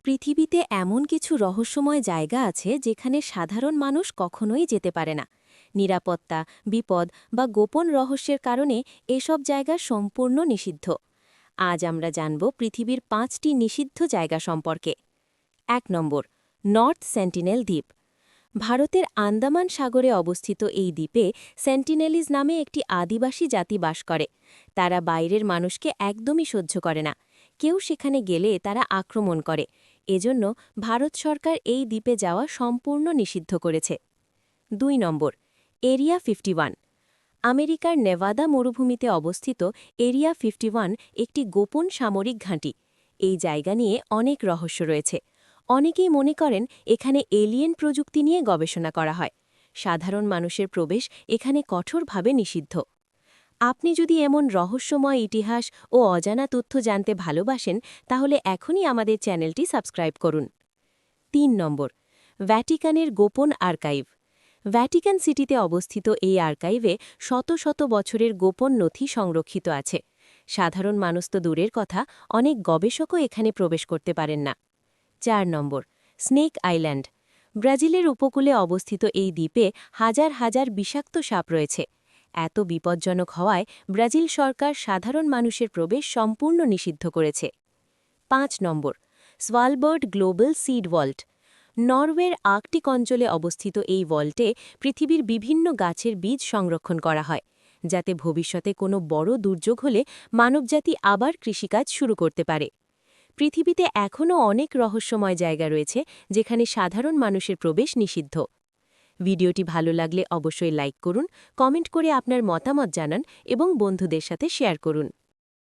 পৃথিবীতে এমন কিছু রহস্যময় জায়গা আছে যেখানে সাধারণ মানুষ কখনোই যেতে পারে না। নিরাপত্তা, বিপদ বা গোপন রহস্যের কারণে এসব জায়গা সম্পূর্ণ নিষিদ্ধ। আজ আমরা জানব পৃথিবীর ৫টি নিষিদ্ধ জায়গা সম্পর্কে। ১ নম্বর, নর্থ সেন্টিনেল দ্বীপ। ভারতের আন্দামান সাগরে অবস্থিত এই দ্বীপে সেন্টিনেলিজ নামে একটি আদিবাসী জাতি বাস করে। তারা বাইরের মানুষকে একদমই সহ্য করে না। কেউ সেখানে গেলে তারা আক্রমণ করে। এজন্য ভারত সরকার এই দ্বীপে যাওয়া সম্পূর্ণ নিষিদ্ধ করেছে। ২ নম্বর, এরিয়া 51। আমেরিকার নেভাদা মরুভূমিতে অবস্থিত এরিয়া 51 একটি গোপন সামরিক ঘাঁটি। এই জায়গা নিয়ে অনেক রহস্য রয়েছে। অনেকেই মনে করেন এখানে এলিয়েন প্রযুক্তি নিয়ে গবেষণা করা হয়। সাধারণ মানুষের প্রবেশ এখানে কঠোরভাবে নিষিদ্ধ। আপনি যদি এমন রহস্যময় ইতিহাস ও অজানা তথ্য জানতে ভালোবাসেন, তাহলে এখনই আমাদের চ্যানেলটি সাবস্ক্রাইব করুন। ৩ নম্বর, ভ্যাটিকানের গোপন আর্কাইভ। ভ্যাটিকান সিটিতে অবস্থিত এই আর্কাইভে শত শত বছরের গোপন নথি সংরক্ষিত আছে। সাধারণ মানুষ তো দূরের কথা, অনেক গবেষকও এখানে প্রবেশ করতে পারেন না। ৪ নম্বর, স্নেক আইল্যান্ড। ব্রাজিলের উপকূলে অবস্থিত এই দ্বীপে হাজার হাজার বিষাক্ত সাপ রয়েছে। এত বিপজ্জনক হওয়ায় ব্রাজিল সরকার সাধারণ মানুষের প্রবেশ সম্পূর্ণ নিষিদ্ধ করেছে। ৫ নম্বর, স্ভালবার্ড গ্লোবাল সিড ভল্ট। নরওয়ের আর্কটিক অঞ্চলে অবস্থিত এই ভল্টে পৃথিবীর বিভিন্ন গাছের বীজ সংরক্ষণ করা হয়, যাতে ভবিষ্যতে কোনো বড় দুর্যোগ হলে মানবজাতি আবার কৃষিকাজ শুরু করতে পারে। পৃথিবীতে এখনও অনেক রহস্যময় জায়গা রয়েছে যেখানে সাধারণ মানুষের প্রবেশ নিষিদ্ধ। ভিডিওটি ভালো লাগলে অবশ্যই লাইক করুন, কমেন্ট করে আপনার মতামত জানান এবং বন্ধুদের সাথে শেয়ার করুন।